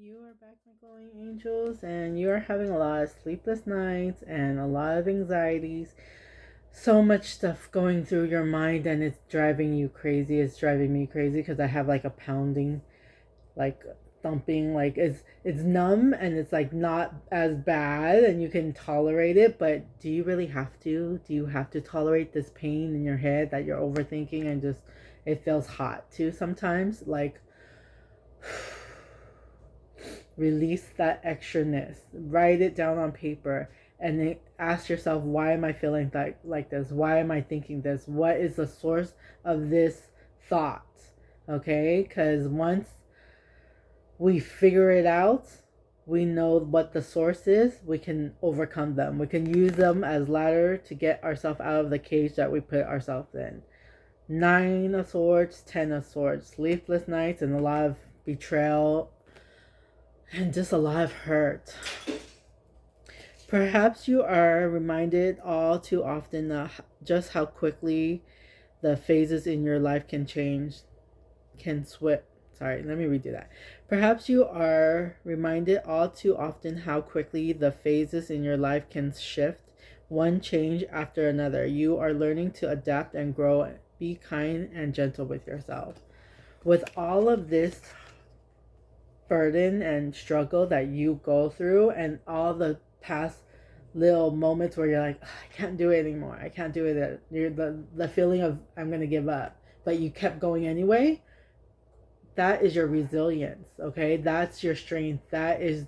You are back, my glowing angels, and you are having a lot of sleepless nights and a lot of anxieties. So much stuff going through your mind, and it's driving you crazy. It's driving me crazy because I have like a pounding, like thumping, like it's numb and it's like not as bad, and you can tolerate it. But do you really have to? Do you have to tolerate this pain in your head that you're overthinking and just it feels hot too sometimes? Like release that extraness, write it down on paper, and then ask yourself, why am I feeling like this? Why am I thinking this? What is the source of this thought? Okay, because once we figure it out, we know what the source is, we can overcome them. We can use them as ladder to get ourselves out of the cage that we put ourselves in. Nine of swords, 10 of swords, sleepless nights, and a lot of betrayal and just a lot of hurt. Perhaps you are reminded all too often just how quickly the phases in your life can change, can switch. Sorry, let me redo that. Perhaps you are reminded all too often how quickly the phases in your life can shift, one change after another. You are learning to adapt and grow. Be kind and gentle with yourself. With all of this burden and struggle that you go through, and all the past little moments where you're like, I can't do it anymore. I can't do it. You're the feeling of I'm gonna give up, but you kept going anyway. That is your resilience. Okay, that's your strength. That is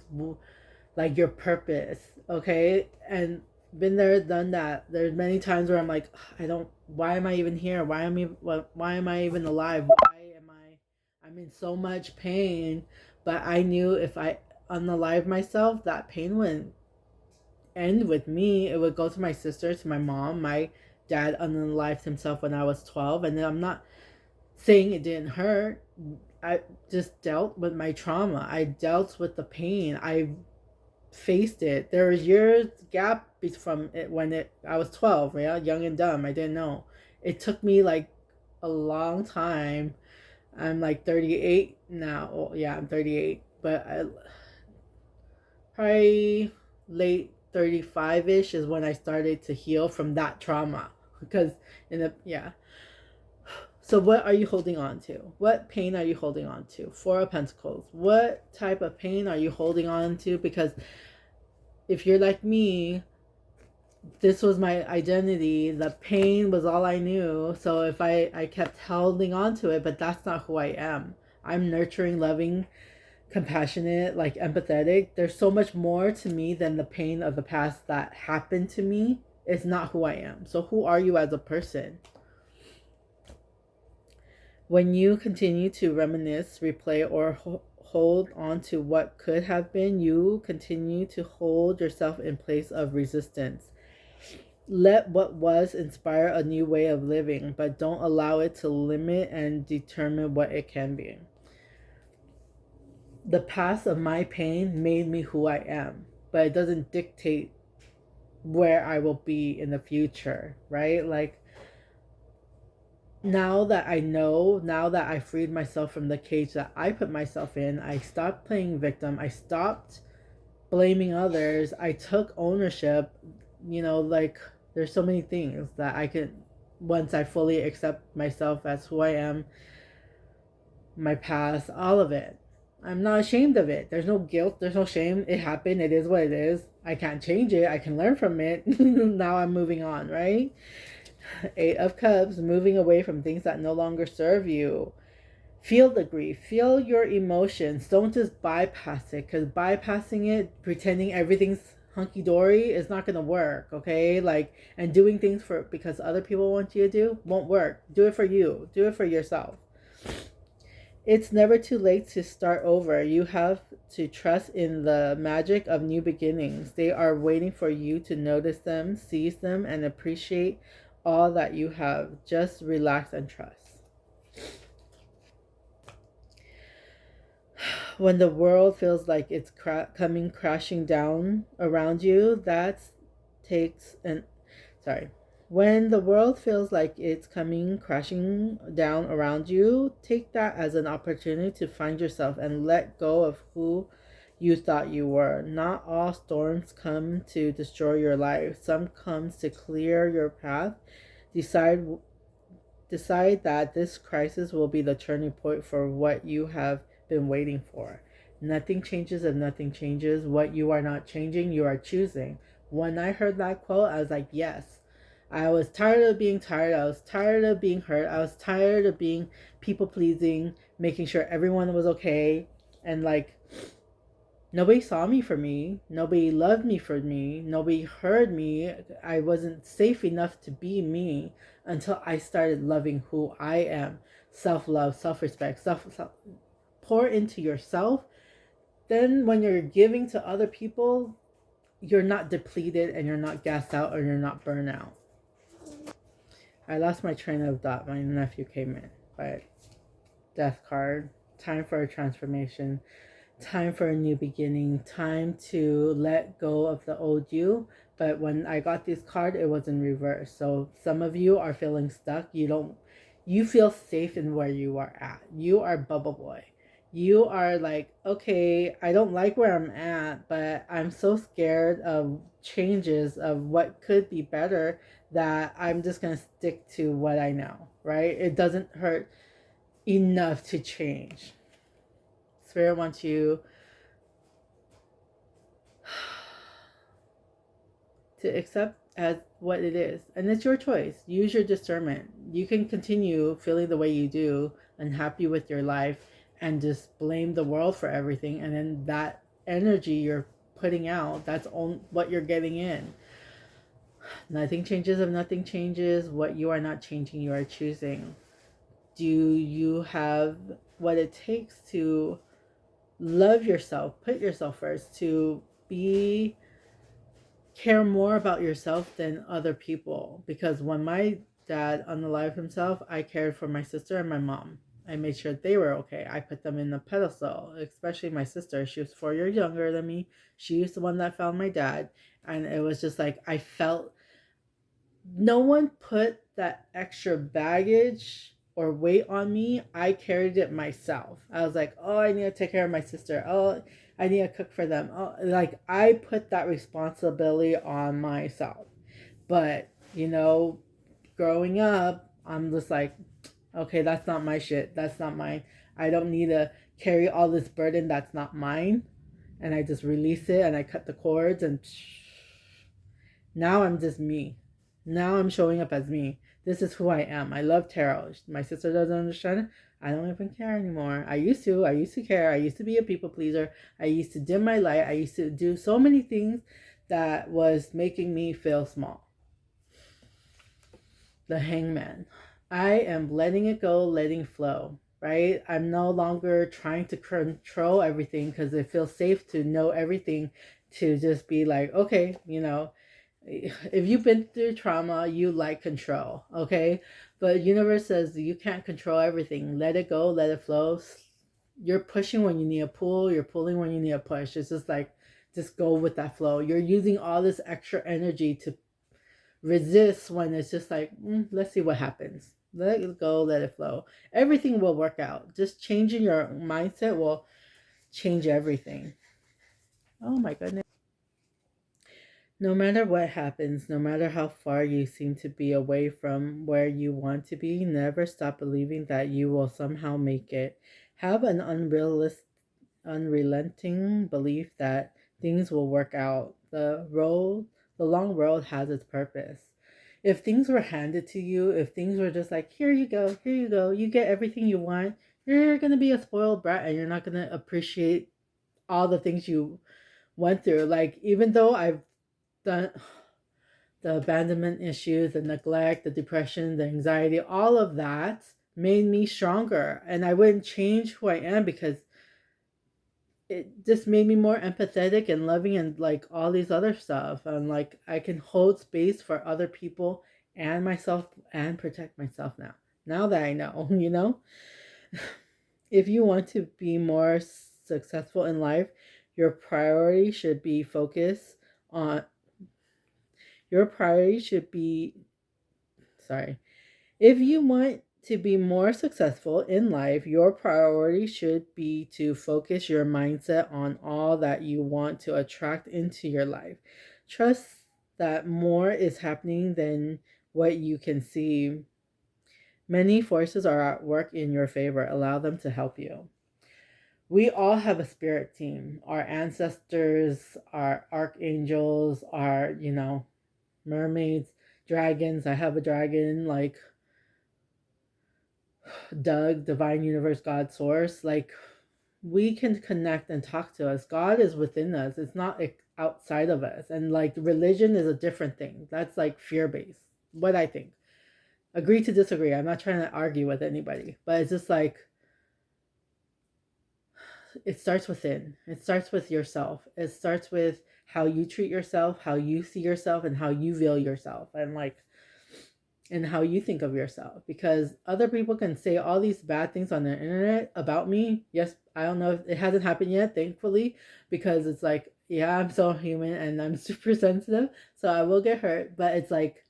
like your purpose. Okay, and been there, done that. There's many times where I'm like, I don't. Why am I even here? Why am I even alive? Why am I? I'm in so much pain, but I knew if I unalive myself, that pain wouldn't end with me. It would go to my sister, to my mom. My dad unalived himself when I was 12, and then I'm not saying it didn't hurt. I just dealt with my trauma. I dealt with the pain. I faced it. There was years gap from it when it I was 12, yeah, young and dumb. I didn't know. It took me like a long time. I'm like 38 now. Oh, yeah, I'm 38, but I probably late 35ish is when I started to heal from that trauma because in the yeah. So what are you holding on to? What pain are you holding on to? Four of Pentacles. What type of pain are you holding on to? Because if you're like me, this was my identity. The pain was all I knew. So if I kept holding on to it, but that's not who I am. I'm nurturing, loving, compassionate, like empathetic. There's so much more to me than the pain of the past that happened to me. It's not who I am. So who are you as a person? When you continue to reminisce, replay, or hold on to what could have been, you continue to hold yourself in place of resistance. Let what was inspire a new way of living, but don't allow it to limit and determine what it can be. The past of my pain made me who I am, but it doesn't dictate where I will be in the future, right? Like, now that I know, now that I freed myself from the cage that I put myself in, I stopped playing victim. I stopped blaming others. I took ownership. Like there's so many things that I could, once I fully accept myself as who I am, my past, all of it. I'm not ashamed of it. There's no guilt. There's no shame. It happened. It is what it is. I can't change it. I can learn from it. Now I'm moving on, right? Eight of Cups, moving away from things that no longer serve you. Feel the grief, feel your emotions. Don't just bypass it, because bypassing it, pretending everything's hunky dory, is not gonna work. Okay, like, and doing things for because other people want you to do won't work. Do it for you. Do it for yourself. It's never too late to start over. You have to trust in the magic of new beginnings. They are waiting for you to notice them, seize them, and appreciate all that you have. Just relax and trust. When the world feels like it's coming crashing down around you, that takes an sorry. When the world feels like it's coming crashing down around you, take that as an opportunity to find yourself and let go of who you thought you were. Not all storms come to destroy your life. Some comes to clear your path. Decide decide that this crisis will be the turning point for what you have been waiting for. Nothing changes if nothing changes. What you are not changing, you are choosing. When I heard that quote, I was like, yes. I was tired of being tired. I was tired of being hurt. I was tired of being people pleasing, making sure everyone was okay. And like, nobody saw me for me. Nobody loved me for me. Nobody heard me. I wasn't safe enough to be me until I started loving who I am. Self love, self respect, self pour into yourself. Then when you're giving to other people, you're not depleted and you're not gassed out or you're not burnt out. I lost my train of thought. My nephew came in, but death card. Time for a transformation. Time for a new beginning. Time to let go of the old you. But when I got this card, it was in reverse. So some of you are feeling stuck. You feel safe in where you are at. You are bubble boy. You are like, okay, I don't like where I'm at, but I'm so scared of changes of what could be better that I'm just going to stick to what I know, right? It doesn't hurt enough to change. Spirit wants you to accept as what it is. And it's your choice. Use your discernment. You can continue feeling the way you do, unhappy with your life, and just blame the world for everything. And then that energy you're putting out, that's what you're getting in. Nothing changes if nothing changes. What you are not changing, you are choosing. Do you have what it takes to love yourself, put yourself first, to care more about yourself than other people? Because when my dad unalived himself, I cared for my sister and my mom. I made sure they were okay. I put them in the pedestal, especially my sister. She was 4 years younger than me. She's the one that found my dad. And it was just like, I felt no one put that extra baggage or weight on me. I carried it myself. I was like, oh, I need to take care of my sister. Oh, I need to cook for them. Oh, like I put that responsibility on myself. But, growing up, I'm just like, okay, that's not my shit. That's not mine. I don't need to carry all this burden that's not mine. And I just release it and I cut the cords and now I'm just me. Now I'm showing up as me. This is who I am. I love tarot. My sister doesn't understand it. I don't even care anymore. I used to. I used to care. I used to be a people pleaser. I used to dim my light. I used to do so many things that was making me feel small. The Hangman. I am letting it go, letting flow, right? I'm no longer trying to control everything because it feels safe to know everything, to just be like, okay, if you've been through trauma, you like control, okay? But universe says you can't control everything. Let it go, let it flow. You're pushing when you need a pull, you're pulling when you need a push. It's just like, just go with that flow. You're using all this extra energy to resist when it's just like, let's see what happens. Let it go, let it flow. Everything will work out. Just changing your mindset will change everything. Oh my goodness. No matter what happens, no matter how far you seem to be away from where you want to be, never stop believing that you will somehow make it. Have an unrelenting belief that things will work out. The long road has its purpose. If things were handed to you, if things were just like, here you go, you get everything you want, you're going to be a spoiled brat and you're not going to appreciate all the things you went through. Like, even though I've done the abandonment issues, the neglect, the depression, the anxiety, all of that made me stronger. And I wouldn't change who I am because it just made me more empathetic and loving and like all these other stuff. And like I can hold space for other people and myself and protect myself now. Now that I know, if you want to be more successful in life, your priority should be focus on your priority should be Sorry. If you want to be more successful in life, your priority should be to focus your mindset on all that you want to attract into your life. Trust that more is happening than what you can see. Many forces are at work in your favor. Allow them to help you. We all have a spirit team. Our ancestors, our archangels, our, mermaids, dragons. I have a dragon, like Doug, divine universe, God source. Like, we can connect and talk to us. God is within us. It's not outside of us. And like religion is a different thing. That's like fear based. What I think. Agree to disagree. I'm not trying to argue with anybody, but it's just like it starts within. It starts with yourself. It starts with how you treat yourself, how you see yourself, and how you feel yourself, and how you think of yourself. Because other people can say all these bad things on the internet about me. Yes, I don't know if it hasn't happened yet, thankfully, because it's like, yeah, I'm so human and I'm super sensitive, so I will get hurt. But it's like,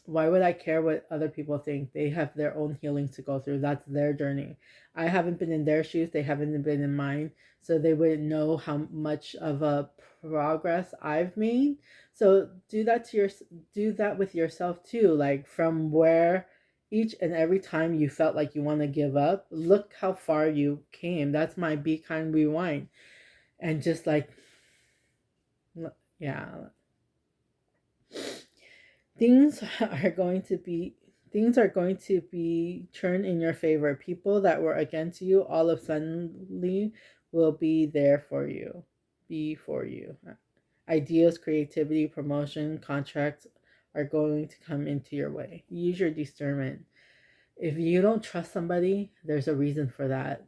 why would I care what other people think? They have their own healing to go through. That's their journey. I haven't been in their shoes. They haven't been in mine. So they wouldn't know how much of a progress I've made. So do that with yourself too. Like from where each and every time you felt like you want to give up, look how far you came. That's my Be Kind Rewind. And just like, yeah, things are going to be things are going to be turned in your favor. People that were against you all of a suddenly will be there for you. Be for you. Ideas, creativity, promotion, contracts are going to come into your way. Use your discernment. If you don't trust somebody, there's a reason for that.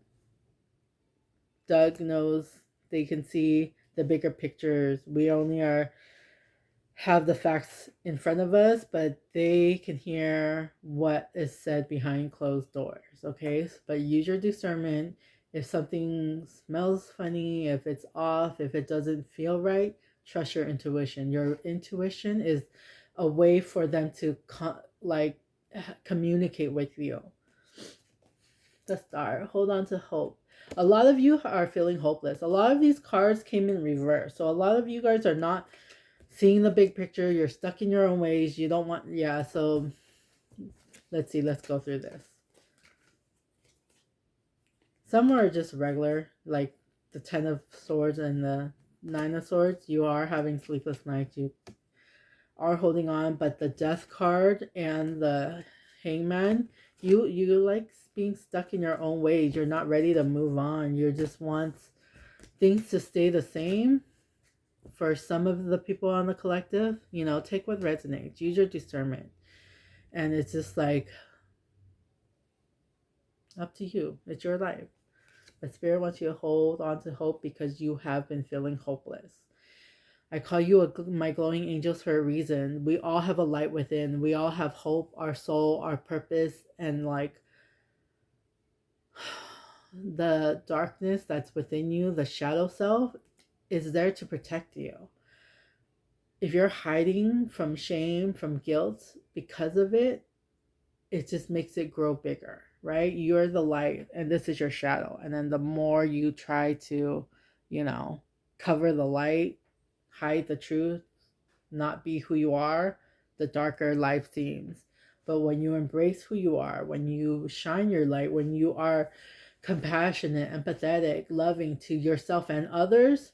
Doug knows. They can see the bigger pictures. We only have the facts in front of us, but they can hear what is said behind closed doors. Okay, but use your discernment. If something smells funny, if it's off, if it doesn't feel right, trust your intuition. Your intuition is a way for them to communicate with you. The star, hold on to hope. A lot of you are feeling hopeless. A lot of these cards came in reverse, so a lot of you guys are not seeing the big picture. You're stuck in your own ways. You don't want, yeah. So let's see. Let's go through this. Some are just regular, like the 10 of Swords and the 9 of Swords. You are having sleepless nights. You are holding on, but the Death card and the Hangman, you like being stuck in your own ways. You're not ready to move on. You just want things to stay the same. For some of the people on the collective, take what resonates. Use your discernment. And it's just like, up to you. It's your life. But Spirit wants you to hold on to hope because you have been feeling hopeless. I call you my glowing angels for a reason. We all have a light within. We all have hope, our soul, our purpose, and like the darkness that's within you, the shadow self, is there to protect you. If you're hiding from shame, from guilt because of it, it just makes it grow bigger, right? You're the light and this is your shadow. And then the more you try to, cover the light, hide the truth, not be who you are, the darker life seems. But when you embrace who you are, when you shine your light, when you are compassionate, empathetic, loving to yourself and others,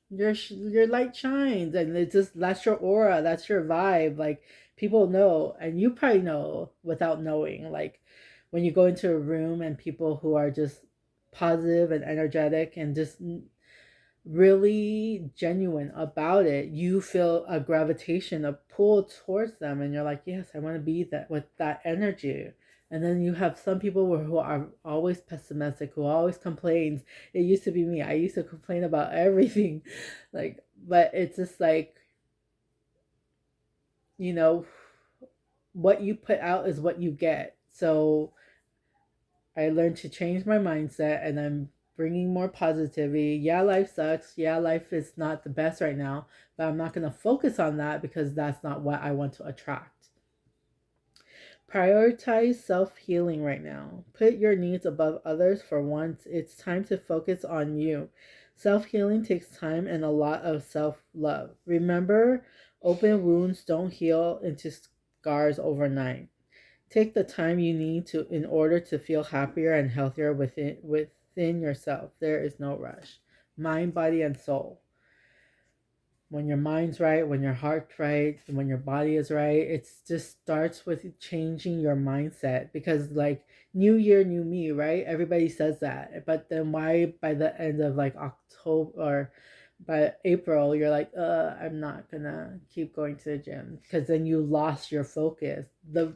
your light shines, and it's just, that's your aura, that's your vibe. Like, people know, and you probably know without knowing, like when you go into a room and people who are just positive and energetic and just really genuine about it, you feel a gravitation, a pull towards them, and you're like, yes, I want to be that with that energy. And then you have some people who are always pessimistic, who always complains. It used to be me. I used to complain about everything. Like, but it's just like, what you put out is what you get. So I learned to change my mindset, and I'm bringing more positivity. Yeah, life sucks. Yeah, life is not the best right now, but I'm not going to focus on that because that's not what I want to attract. Prioritize self-healing right now. Put your needs above others for once. It's time to focus on you. Self-healing takes time and a lot of self-love. Remember, open wounds don't heal into scars overnight. Take the time you need to in order to feel happier and healthier within yourself. There is no rush. Mind, body, and soul. When your mind's right, when your heart's right, when your body is right, it just starts with changing your mindset. Because like new year, new me, right? Everybody says that, but then why by the end of like October or by April you're like, I'm not gonna keep going to the gym, because then you lost your focus. The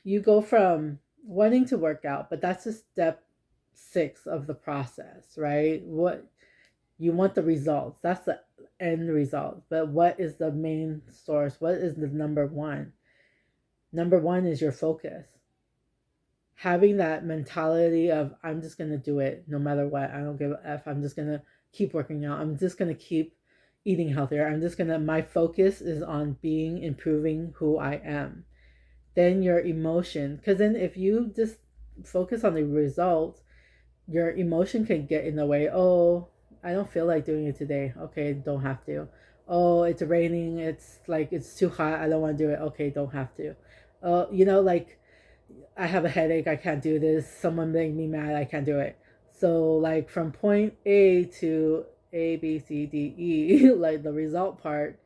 You go from wanting to work out, but that's just step 6 of the process, right? What you want, the results, that's the end result, but what is the main source? What is the number one? Number one is your focus. Having that mentality of, I'm just going to do it no matter what, I don't give a f, I'm just going to keep working out, I'm just going to keep eating healthier, I'm just going to, my focus is on improving who I am. Then your emotion, because then if you just focus on the result, your emotion can get in the way. Oh, I don't feel like doing it today. Okay, don't have to. Oh, it's raining, it's like it's too hot, I don't want to do it. Okay, don't have to. Like I have a headache, I can't do this, someone made me mad, I can't do it. So like from point A to A, B, C, D, E, like the result part,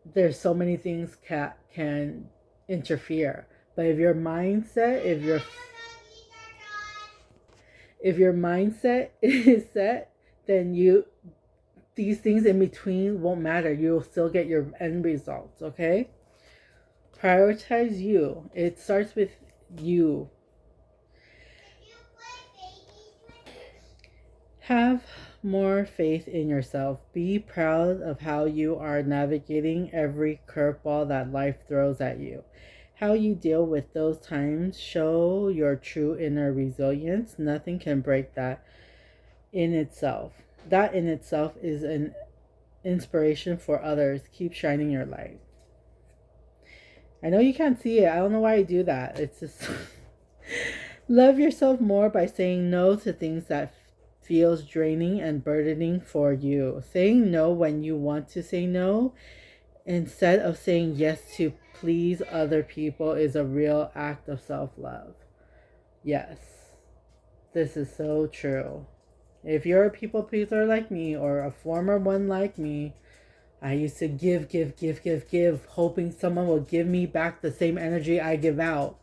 there's so many things can interfere. But if your mindset is set, then these things in between won't matter. You'll still get your end results, okay? Prioritize you. It starts with you. Have more faith in yourself. Be proud of how you are navigating every curveball that life throws at you. How you deal with those times show your true inner resilience. Nothing can break that in itself. That in itself is an inspiration for others. Keep shining your light. I know you can't see it. I don't know why I do that. It's just love yourself more by saying no to things that feels draining and burdening for you. Saying no when you want to say no instead of saying yes to please other people is a real act of self-love. Yes. This is so true. If you're a people pleaser like me or a former one like me, I used to give, hoping someone will give me back the same energy I give out.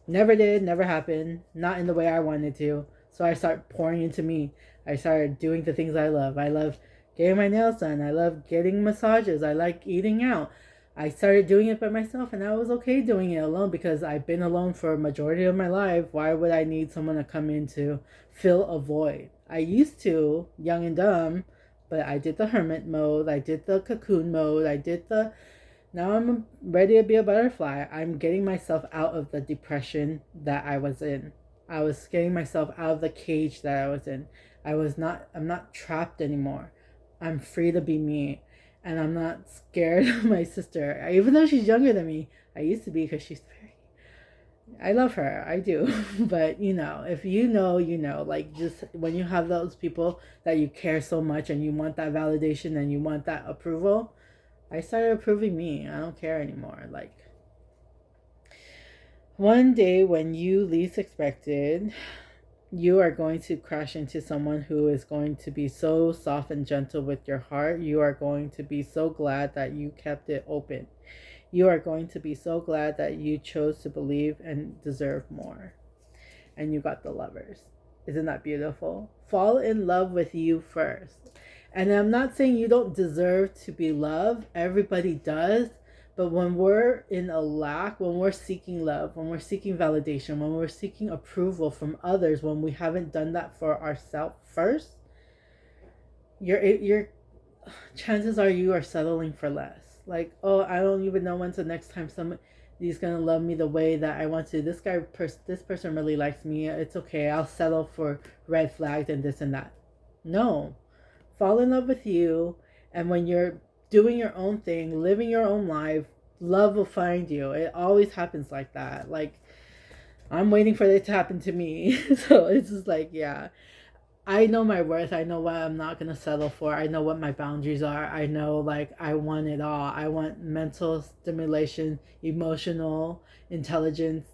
Never did, never happened, not in the way I wanted to. So I started pouring into me. I started doing the things I love. I love getting my nails done. I love getting massages. I like eating out. I started doing it by myself, and I was okay doing it alone because I've been alone for a majority of my life. Why would I need someone to come in to fill a void? I used to, young and dumb, but I did the hermit mode. I did the cocoon mode. Now I'm ready to be a butterfly. I'm getting myself out of the depression that I was in. I was getting myself out of the cage that I was in. I'm not trapped anymore. I'm free to be me. And I'm not scared of my sister. Even though she's younger than me, I used to be, because she's very, I love her. I do. But if you know, like, just when you have those people that you care so much and you want that validation and you want that approval, I started approving me. I don't care anymore. Like, one day when you least expected, you are going to crash into someone who is going to be so soft and gentle with your heart. You are going to be so glad that you kept it open. You are going to be so glad that you chose to believe and deserve more. And you got the lovers. Isn't that beautiful? Fall in love with you first. And I'm not saying you don't deserve to be loved. Everybody does. But when we're in a lack, when we're seeking love, when we're seeking validation, when we're seeking approval from others, when we haven't done that for ourselves first, your chances are you are settling for less. Like, oh, I don't even know when's the next time somebody's gonna love me the way that I want to. This person really likes me. It's okay. I'll settle for red flags and this and that. No, fall in love with you, and when you're doing your own thing, living your own life, Love will find you. It always happens like that. Like, I'm waiting for it to happen to me. So it's just like, yeah, I know my worth. I know what I'm not gonna settle for. I know what my boundaries are. I know, like, I want it all. I want mental stimulation, emotional intelligence,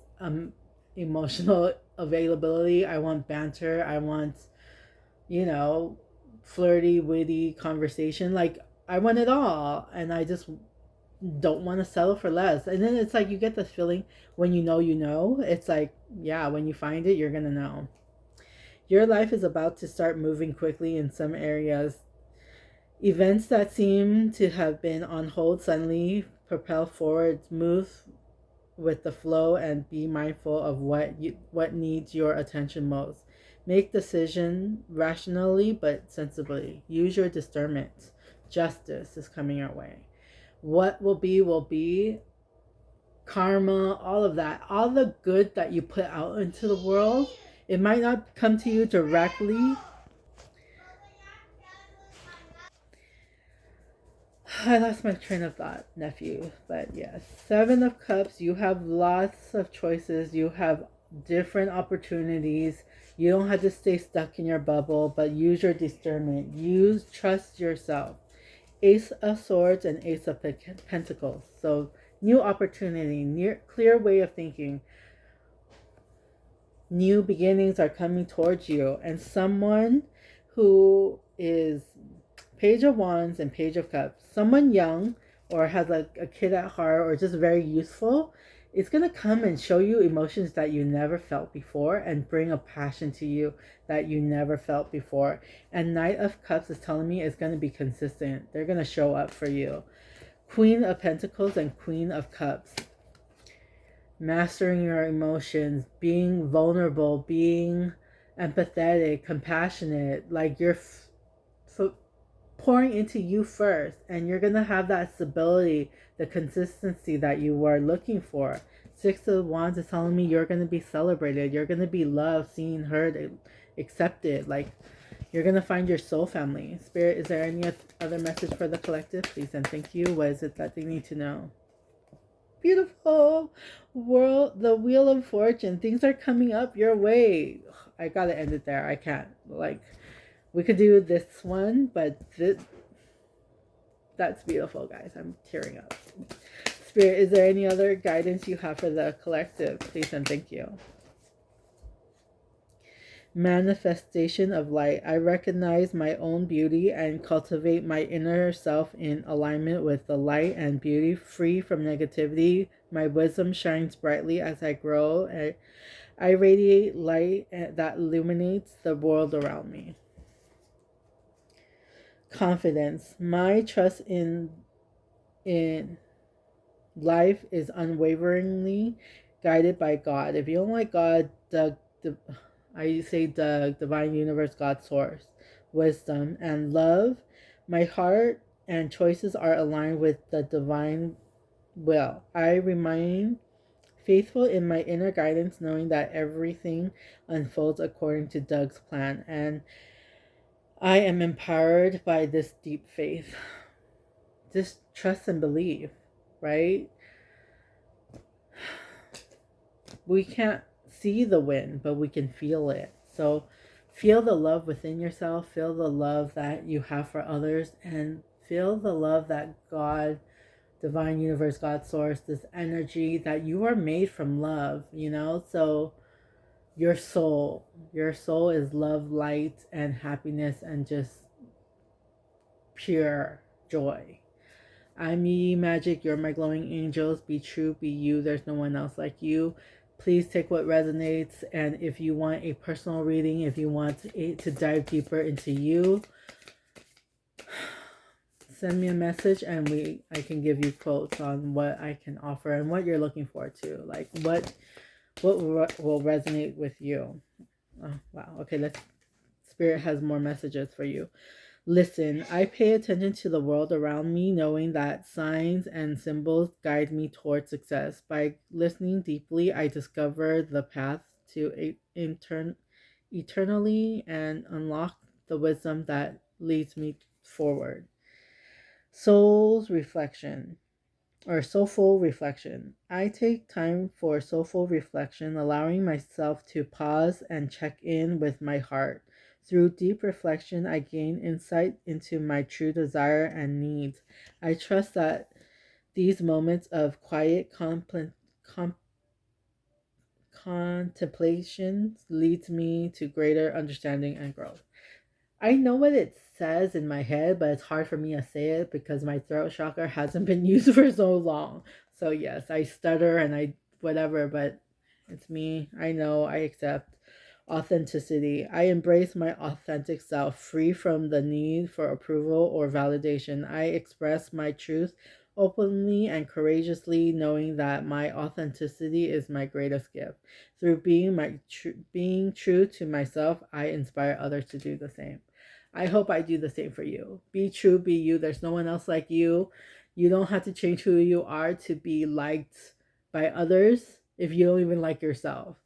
emotional availability. I want banter. I want, you know, flirty, witty conversation. Like, I want it all, and I just don't want to settle for less. And then it's like you get the feeling when you know, you know. It's like, yeah, when you find it, you're gonna know. Your life is about to start moving quickly in some areas. Events that seem to have been on hold suddenly propel forward. Move with the flow and be mindful of what needs your attention most. Make decision rationally but sensibly. Use your discernment. Justice is coming your way. What will be. Karma, all of that, all the good that you put out into the world, it might not come to you directly. I lost my train of thought, nephew. But yes, Seven of Cups, you have lots of choices. You have different opportunities. You don't have to stay stuck in your bubble, but use your discernment. Trust yourself. Ace of Swords and Ace of Pentacles. So, new opportunity, clear way of thinking. New beginnings are coming towards you. And someone who is Page of Wands and Page of Cups, someone young or has a kid at heart or just very useful, it's going to come and show you emotions that you never felt before and bring a passion to you that you never felt before. And Knight of Cups is telling me it's going to be consistent. They're going to show up for you. Queen of Pentacles and Queen of Cups. Mastering your emotions, being vulnerable, being empathetic, compassionate, like you're pouring into you first, and you're going to have that stability, the consistency that you were looking for. Six of Wands is telling me you're going to be celebrated, you're going to be loved, seen, heard, accepted. Like, you're going to find your soul family. Spirit, is there any other message for the collective? Please and thank you. What is it that they need to know? Beautiful world, the Wheel of Fortune. Things are coming up your way. I gotta end it there. I can't. Like, we could do this one, but that's beautiful, guys. I'm tearing up. Spirit, is there any other guidance you have for the collective? Please and thank you. Manifestation of light. I recognize my own beauty and cultivate my inner self in alignment with the light and beauty, free from negativity. My wisdom shines brightly as I grow. I radiate light that illuminates the world around me. Confidence. My trust in life is unwaveringly guided by God. If you don't like God, I say the divine universe, God source, wisdom, and love, my heart and choices are aligned with the divine will. I remain faithful in my inner guidance, knowing that everything unfolds according to Doug's plan, and I am empowered by this deep faith. Just trust and believe, right? We can't see the win, but we can feel it. So feel the love within yourself, feel the love that you have for others, and feel the love that God, divine universe, God source, this energy that you are made from love, you know? So your soul is love, light, and happiness, and just pure joy. I'm Yi Magic, you're my glowing angels. Be true, be you. There's no one else like you. Please take what resonates. And if you want a personal reading, if you want to dive deeper into you, send me a message and I can give you quotes on what I can offer and what you're looking for too. Like what will resonate with you. Oh, wow. Okay, Spirit has more messages for you. Listen, I pay attention to the world around me, knowing that signs and symbols guide me toward success. By listening deeply, I discover the path to eternally and unlock the wisdom that leads me forward. Soul's reflection. or soulful reflection. I take time for soulful reflection, allowing myself to pause and check in with my heart. Through deep reflection, I gain insight into my true desire and needs. I trust that these moments of quiet com- contemplation leads me to greater understanding and growth. I know what it says in my head, but it's hard for me to say it because my throat chakra hasn't been used for so long. So yes, I stutter and I whatever, but it's me. I know, I accept authenticity. I embrace my authentic self, free from the need for approval or validation. I express my truth openly and courageously, knowing that my authenticity is my greatest gift. Through being true to myself, I inspire others to do the same. I hope I do the same for you. Be true, be you. There's no one else like you. You don't have to change who you are to be liked by others if you don't even like yourself.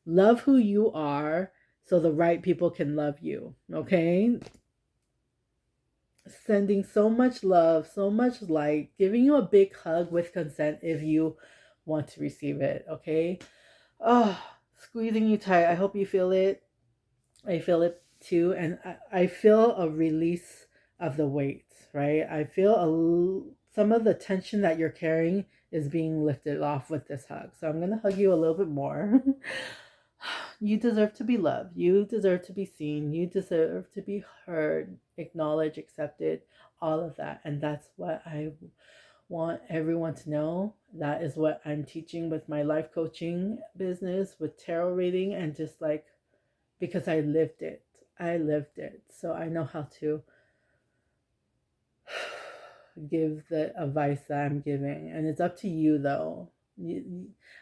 Love who you are so the right people can love you. Okay? Sending so much love, so much light, giving you a big hug with consent if you want to receive it. Okay? Oh, squeezing you tight. I hope you feel it. I feel it too. And I feel a release of the weight, right? I feel some of the tension that you're carrying is being lifted off with this hug. So I'm going to hug you a little bit more. You deserve to be loved. You deserve to be seen. You deserve to be heard, acknowledged, accepted, all of that. And that's what I want everyone to know. That is what I'm teaching with my life coaching business, with tarot reading, and just like because I lived it. I lived it. So I know how to give the advice that I'm giving. And it's up to you, though.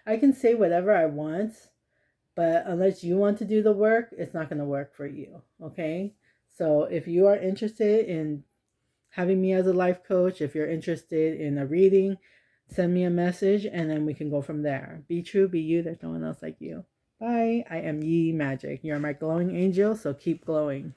I can say whatever I want, but unless you want to do the work, it's not going to work for you. Okay? So if you are interested in having me as a life coach, if you're interested in a reading, send me a message and then we can go from there. Be true, be you. There's no one else like you. Bye. I am Yi Magic. You're my glowing angel, so keep glowing.